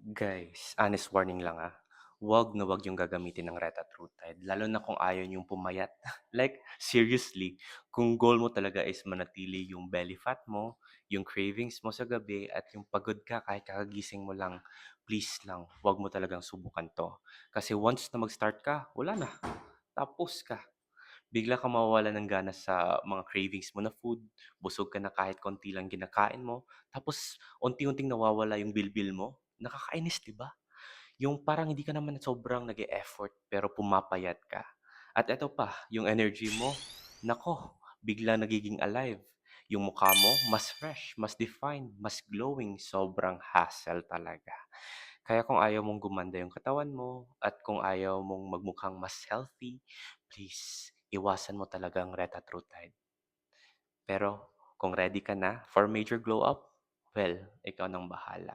Guys, honest warning lang, wag na wag yung gagamitin ng Retatrutide lalo na kung ayaw niyong pumayat. Like, seriously, kung goal mo talaga is manatili yung belly fat mo, yung cravings mo sa gabi, at yung pagod ka kahit kakagising mo lang, please lang, wag mo talagang subukan 'to. Kasi once na mag-start ka, wala na, tapos ka. Bigla kang mawawalan ng gana sa mga cravings mo na food, busog ka na kahit konti lang kinakain mo, tapos unti-unting nawawala yung bilbil mo. Nakakainis, 'di ba? Yung parang hindi ka naman sobrang nag-e-effort pero pumapayat ka. At eto pa, yung energy mo, nako, bigla nagiging alive. Yung mukha mo, mas fresh, mas defined, mas glowing, sobrang hassle talaga. Kaya kung ayaw mong gumanda yung katawan mo at kung ayaw mong magmukhang mas healthy, please, iwasan mo talaga ang Retatrutide. Pero kung ready ka na for major glow up, well, ikaw nang bahala.